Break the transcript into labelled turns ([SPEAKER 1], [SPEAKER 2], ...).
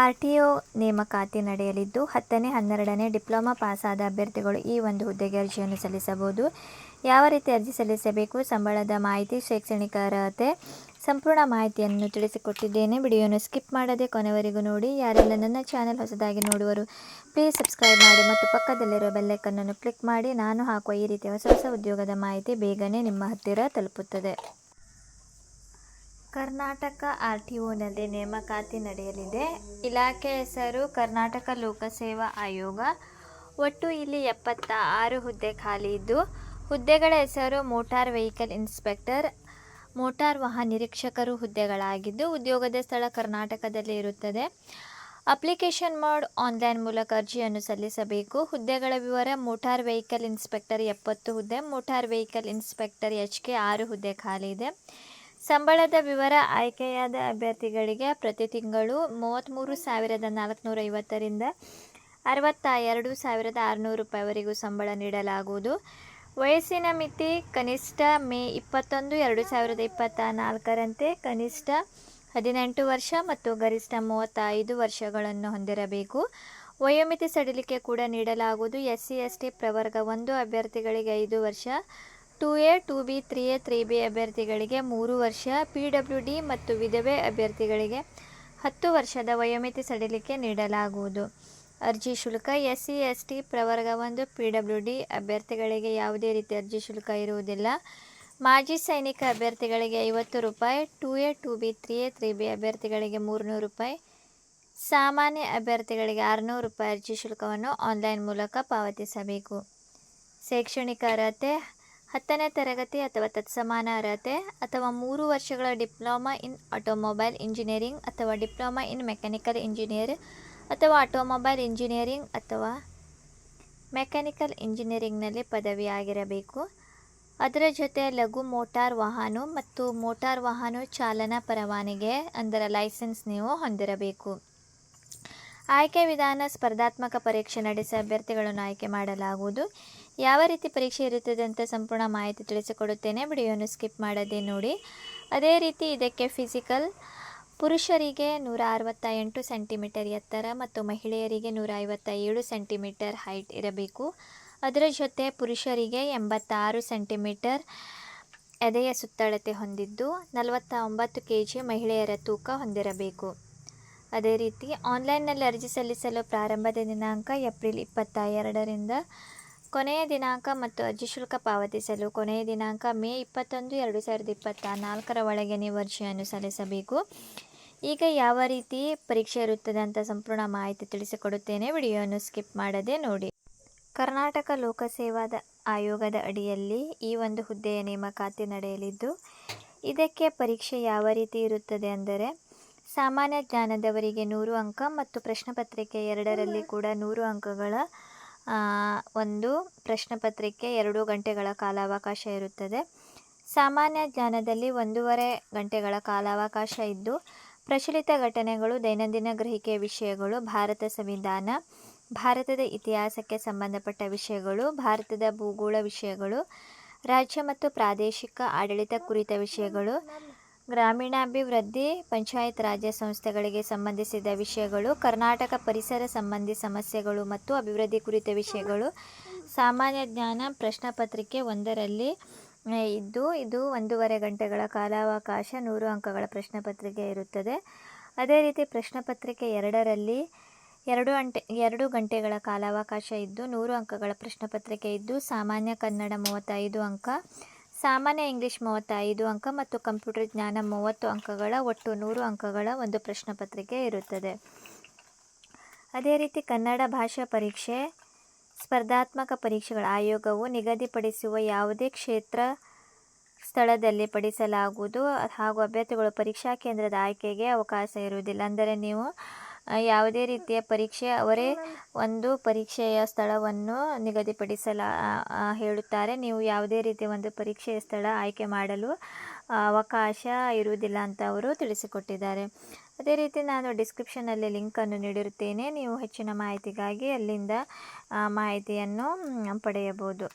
[SPEAKER 1] RTO ನೇಮಕಾತಿ ನಡೆಯಲಿದ್ದು 10ನೇ 12ನೇ diploma ಪಾಸಾದ ಅಭ್ಯರ್ಥಿಗಳು ಈ ಒಂದು ಹುದ್ದೆಗೆ ಅರ್ಜಿಯನ್ನು ಸಲ್ಲಿಸಬಹುದು. ಯಾವ ರೀತಿ ಅರ್ಜಿ ಸಲ್ಲಿಸಬೇಕು, ಸಂಬಳದ ಮಾಹಿತಿ, ಶೈಕ್ಷಣಿಕ ಅರ್ಹತೆ, ಸಂಪೂರ್ಣ ಮಾಹಿತಿಯನ್ನು ತಿಳಿಸಿಕೊಟ್ಟಿದ್ದೇನೆ. ವಿಡಿಯೋನ ಸ್ಕಿಪ್ ಮಾಡದೆ ಕೊನೆವರೆಗೂ ನೋಡಿ. ಯಾರೆಲ್ಲ ನನ್ನ ಚಾನೆಲ್ ಹೊಸದಾಗಿ ನೋಡುವರು ಪ್ಲೀಸ್ ಸಬ್ಸ್ಕ್ರೈಬ್ ಮಾಡಿ ಮತ್ತು ಪಕ್ಕದಲ್ಲಿರೋ ಬೆಲ್ಲೈಕನ್ನನ್ನು ಕ್ಲಿಕ್ ಮಾಡಿ. ನಾನು ಹಾಕುವ ಈ ರೀತಿಯ ಹೊಸ ಉದ್ಯೋಗದ ಮಾಹಿತಿ ಬೇಗನೆ ನಿಮ್ಮ ಹತ್ತಿರ ತಲುಪುತ್ತದೆ. ಕರ್ನಾಟಕ RTOನಲ್ಲಿ ನೇಮಕಾತಿ ನಡೆಯಲಿದೆ. ಇಲಾಖೆ ಹೆಸರು ಕರ್ನಾಟಕ ಲೋಕಸೇವಾ ಆಯೋಗ. ಒಟ್ಟು ಇಲ್ಲಿ 76 ಹುದ್ದೆ ಖಾಲಿ ಇದ್ದು, ಹುದ್ದೆಗಳ ಹೆಸರು ಮೋಟಾರ್ ವೆಹಿಕಲ್ ಇನ್ಸ್ಪೆಕ್ಟರ್, ಮೋಟಾರ್ ವಾಹನ ನಿರೀಕ್ಷಕರು ಹುದ್ದೆಗಳಾಗಿದ್ದು, ಉದ್ಯೋಗದ ಸ್ಥಳ ಕರ್ನಾಟಕದಲ್ಲಿ ಇರುತ್ತದೆ. ಅಪ್ಲಿಕೇಶನ್ ಮೋಡ್ ಆನ್ಲೈನ್ ಮೂಲಕ ಅರ್ಜಿಯನ್ನು ಸಲ್ಲಿಸಬೇಕು. ಹುದ್ದೆಗಳ ವಿವರ: ಮೋಟಾರ್ ವೆಹಿಕಲ್ ಇನ್ಸ್ಪೆಕ್ಟರ್ 70 ಹುದ್ದೆ, ಮೋಟಾರ್ ವೆಹಿಕಲ್ ಇನ್ಸ್ಪೆಕ್ಟರ್ HK 6 ಹುದ್ದೆ ಖಾಲಿ ಇದೆ. ಸಂಬಳದ ವಿವರ: ಆಯ್ಕೆಯಾದ ಅಭ್ಯರ್ಥಿಗಳಿಗೆ ಪ್ರತಿ ತಿಂಗಳು 33,450 ರಿಂದ 62,600 ರೂಪಾಯಿವರೆಗೂ ಸಂಬಳ ನೀಡಲಾಗುವುದು. ವಯಸ್ಸಿನ ಮಿತಿ: ಕನಿಷ್ಠ ಮೇ 21, 2024 ರಂತೆ ಕನಿಷ್ಠ 18 ವರ್ಷ ಮತ್ತು ಗರಿಷ್ಠ 35 ವರ್ಷಗಳನ್ನು ಹೊಂದಿರಬೇಕು. ವಯೋಮಿತಿ ಸಡಿಲಿಕೆ ಕೂಡ ನೀಡಲಾಗುವುದು. SC ST ಪ್ರವರ್ಗ 1 ಅಭ್ಯರ್ಥಿಗಳಿಗೆ 5 ವರ್ಷ, 2A 2B 3A 3B ಅಭ್ಯರ್ಥಿಗಳಿಗೆ 3 ವರ್ಷ, PWD ಮತ್ತು ವಿಧವೆ ಅಭ್ಯರ್ಥಿಗಳಿಗೆ 10 ವರ್ಷದ ವಯೋಮಿತಿ ಸಡಿಲಿಕೆ ನೀಡಲಾಗುವುದು. ಅರ್ಜಿ ಶುಲ್ಕ: SC ST ಪ್ರವರ್ಗ 1 PWD ಅಭ್ಯರ್ಥಿಗಳಿಗೆ ಯಾವುದೇ ರೀತಿಯ ಅರ್ಜಿ ಶುಲ್ಕ ಇರುವುದಿಲ್ಲ. ಮಾಜಿ ಸೈನಿಕ ಅಭ್ಯರ್ಥಿಗಳಿಗೆ 50 ರೂಪಾಯಿ, 2A 2B 3A 3B ಅಭ್ಯರ್ಥಿಗಳಿಗೆ 300 ರೂಪಾಯಿ, ಸಾಮಾನ್ಯ ಅಭ್ಯರ್ಥಿಗಳಿಗೆ 600 ರೂಪಾಯಿ ಅರ್ಜಿ ಶುಲ್ಕವನ್ನು ಆನ್ಲೈನ್ ಮೂಲಕ ಪಾವತಿಸಬೇಕು. ಶೈಕ್ಷಣಿಕ ಅರ್ಹತೆ: 10ನೇ ತರಗತಿ ಅಥವಾ ತತ್ಸಮಾನ ಅರ್ಹತೆ ಅಥವಾ 3 ವರ್ಷಗಳ ಡಿಪ್ಲೊಮಾ ಇನ್ ಆಟೋಮೊಬೈಲ್ ಇಂಜಿನಿಯರಿಂಗ್ ಅಥವಾ ಡಿಪ್ಲೊಮಾ ಇನ್ ಮೆಕ್ಯಾನಿಕಲ್ ಇಂಜಿನಿಯರ್ ಅಥವಾ ಆಟೋಮೊಬೈಲ್ ಇಂಜಿನಿಯರಿಂಗ್ ಅಥವಾ ಮೆಕ್ಯಾನಿಕಲ್ ಇಂಜಿನಿಯರಿಂಗ್ನಲ್ಲಿ ಪದವಿ ಆಗಿರಬೇಕು. ಅದರ ಜೊತೆ ಲಘು ಮೋಟಾರ್ ವಾಹನ ಮತ್ತು ಮೋಟಾರ್ ವಾಹನ ಚಾಲನಾ ಪರವಾನಗಿ ಅಂದರೆ ಲೈಸೆನ್ಸ್ ನೀವು ಹೊಂದಿರಬೇಕು. ಆಯ್ಕೆ ವಿಧಾನ: ಸ್ಪರ್ಧಾತ್ಮಕ ಪರೀಕ್ಷೆ ನಡೆಸಿ ಅಭ್ಯರ್ಥಿಗಳನ್ನು ಆಯ್ಕೆ ಮಾಡಲಾಗುವುದು. ಯಾವ ರೀತಿ ಪರೀಕ್ಷೆ ಇರುತ್ತದೆ ಅಂತ ಸಂಪೂರ್ಣ ಮಾಹಿತಿ ತಿಳಿಸಿಕೊಡುತ್ತೇನೆ. ವಿಡಿಯೋನು ಸ್ಕಿಪ್ ಮಾಡದೆ ನೋಡಿ. ಅದೇ ರೀತಿ ಇದಕ್ಕೆ ಫಿಸಿಕಲ್: ಪುರುಷರಿಗೆ 168 ಸೆಂಟಿಮೀಟರ್ ಎತ್ತರ ಮತ್ತು ಮಹಿಳೆಯರಿಗೆ 157 ಸೆಂಟಿಮೀಟರ್ ಹೈಟ್ ಇರಬೇಕು. ಅದರ ಜೊತೆ ಪುರುಷರಿಗೆ 86 ಸೆಂಟಿಮೀಟರ್ ಎದೆಯ ಸುತ್ತಳತೆ ಹೊಂದಿದ್ದು 49 kg ಮಹಿಳೆಯರ ತೂಕ ಹೊಂದಿರಬೇಕು. ಅದೇ ರೀತಿ ಆನ್ಲೈನ್ನಲ್ಲಿ ಅರ್ಜಿ ಸಲ್ಲಿಸಲು ಪ್ರಾರಂಭದ ದಿನಾಂಕ ಏಪ್ರಿಲ್ 22 ರಿಂದ ಕೊನೆಯ ದಿನಾಂಕ ಮತ್ತು ಅರ್ಜಿ ಶುಲ್ಕ ಪಾವತಿಸಲು ಕೊನೆಯ ದಿನಾಂಕ ಮೇ 21, 2024 ಒಳಗೆ ನೀವು ಅರ್ಜಿಯನ್ನು ಸಲ್ಲಿಸಬೇಕು. ಈಗ ಯಾವ ರೀತಿ ಪರೀಕ್ಷೆ ಇರುತ್ತದೆ ಅಂತ ಸಂಪೂರ್ಣ ಮಾಹಿತಿ ತಿಳಿಸಿಕೊಡುತ್ತೇನೆ. ವಿಡಿಯೋವನ್ನು ಸ್ಕಿಪ್ ಮಾಡದೆ ನೋಡಿ. ಕರ್ನಾಟಕ ಲೋಕಸೇವಾ ಆಯೋಗದ ಅಡಿಯಲ್ಲಿ ಈ ಒಂದು ಹುದ್ದೆಯ ನೇಮಕಾತಿ ನಡೆಯಲಿದ್ದು, ಇದಕ್ಕೆ ಪರೀಕ್ಷೆ ಯಾವ ರೀತಿ ಇರುತ್ತದೆ ಅಂದರೆ ಸಾಮಾನ್ಯ ಜ್ಞಾನದವರಿಗೆ 100 ಅಂಕ ಮತ್ತು ಪ್ರಶ್ನೆ ಪತ್ರಿಕೆ 2ರಲ್ಲಿ ಕೂಡ 100 ಅಂಕಗಳ ಒಂದು ಪ್ರಶ್ನೆ ಪತ್ರಿಕೆ 2 ಗಂಟೆಗಳ ಕಾಲಾವಕಾಶ ಇರುತ್ತದೆ. ಸಾಮಾನ್ಯ ಜ್ಞಾನದಲ್ಲಿ 1.5 ಗಂಟೆಗಳ ಕಾಲಾವಕಾಶ ಇದ್ದು, ಪ್ರಚಲಿತ ಘಟನೆಗಳು, ದೈನಂದಿನ ಗ್ರಹಿಕೆಯ ವಿಷಯಗಳು, ಭಾರತ ಸಂವಿಧಾನ, ಭಾರತದ ಇತಿಹಾಸಕ್ಕೆ ಸಂಬಂಧಪಟ್ಟ ವಿಷಯಗಳು, ಭಾರತದ ಭೂಗೋಳ ವಿಷಯಗಳು, ರಾಜ್ಯ ಮತ್ತು ಪ್ರಾದೇಶಿಕ ಆಡಳಿತ ಕುರಿತ ವಿಷಯಗಳು, ಗ್ರಾಮೀಣಾಭಿವೃದ್ಧಿ, ಪಂಚಾಯತ್ ರಾಜ್ಯ ಸಂಸ್ಥೆಗಳಿಗೆ ಸಂಬಂಧಿಸಿದ ವಿಷಯಗಳು, ಕರ್ನಾಟಕ ಪರಿಸರ ಸಂಬಂಧಿ ಸಮಸ್ಯೆಗಳು ಮತ್ತು ಅಭಿವೃದ್ಧಿ ಕುರಿತ ವಿಷಯಗಳು. ಸಾಮಾನ್ಯ ಜ್ಞಾನ ಪ್ರಶ್ನೆ ಪತ್ರಿಕೆ 1ರಲ್ಲಿ ಇದ್ದು ಇದು 1.5 ಗಂಟೆಗಳ ಕಾಲಾವಕಾಶ 100 ಅಂಕಗಳ ಪ್ರಶ್ನೆ ಪತ್ರಿಕೆ ಇರುತ್ತದೆ. ಅದೇ ರೀತಿ ಪ್ರಶ್ನೆ ಪತ್ರಿಕೆ 2ರಲ್ಲಿ 2 ಗಂಟೆಗಳ ಕಾಲಾವಕಾಶ ಇದ್ದು 100 ಅಂಕಗಳ ಪ್ರಶ್ನೆ ಪತ್ರಿಕೆ ಇದ್ದು, ಸಾಮಾನ್ಯ ಕನ್ನಡ 35 ಅಂಕ, ಸಾಮಾನ್ಯ ಇಂಗ್ಲಿಷ್ 35 ಅಂಕ ಮತ್ತು ಕಂಪ್ಯೂಟರ್ ಜ್ಞಾನ 30 ಅಂಕಗಳ ಒಟ್ಟು 100 ಅಂಕಗಳ ಒಂದು ಪ್ರಶ್ನೆ ಪತ್ರಿಕೆ ಇರುತ್ತದೆ. ಅದೇ ರೀತಿ ಕನ್ನಡ ಭಾಷಾ ಪರೀಕ್ಷೆ ಸ್ಪರ್ಧಾತ್ಮಕ ಪರೀಕ್ಷೆಗಳ ಆಯೋಗವು ನಿಗದಿಪಡಿಸುವ ಯಾವುದೇ ಕ್ಷೇತ್ರ ಸ್ಥಳದಲ್ಲಿ ಪಡಿಸಲಾಗುವುದು ಹಾಗೂ ಅಭ್ಯರ್ಥಿಗಳು ಪರೀಕ್ಷಾ ಕೇಂದ್ರದ ಆಯ್ಕೆಗೆ ಅವಕಾಶ ಇರುವುದಿಲ್ಲ. ಅಂದರೆ ನೀವು ಯಾವುದೇ ರೀತಿಯ ಪರೀಕ್ಷೆ ಅವರೇ ಒಂದು ಪರೀಕ್ಷೆಯ ಸ್ಥಳವನ್ನು ಹೇಳುತ್ತಾರೆ. ನೀವು ಯಾವುದೇ ರೀತಿಯ ಒಂದು ಪರೀಕ್ಷೆಯ ಸ್ಥಳ ಆಯ್ಕೆ ಮಾಡಲು ಅವಕಾಶ ಇರುವುದಿಲ್ಲ ಅಂತ ಅವರು ತಿಳಿಸಿಕೊಟ್ಟಿದ್ದಾರೆ. ಅದೇ ರೀತಿ ನಾನು ಡಿಸ್ಕ್ರಿಪ್ಷನಲ್ಲಿ ಲಿಂಕನ್ನು ನೀಡಿರುತ್ತೇನೆ. ನೀವು ಹೆಚ್ಚಿನ ಮಾಹಿತಿಗಾಗಿ ಅಲ್ಲಿಂದ ಮಾಹಿತಿಯನ್ನು ಪಡೆಯಬಹುದು.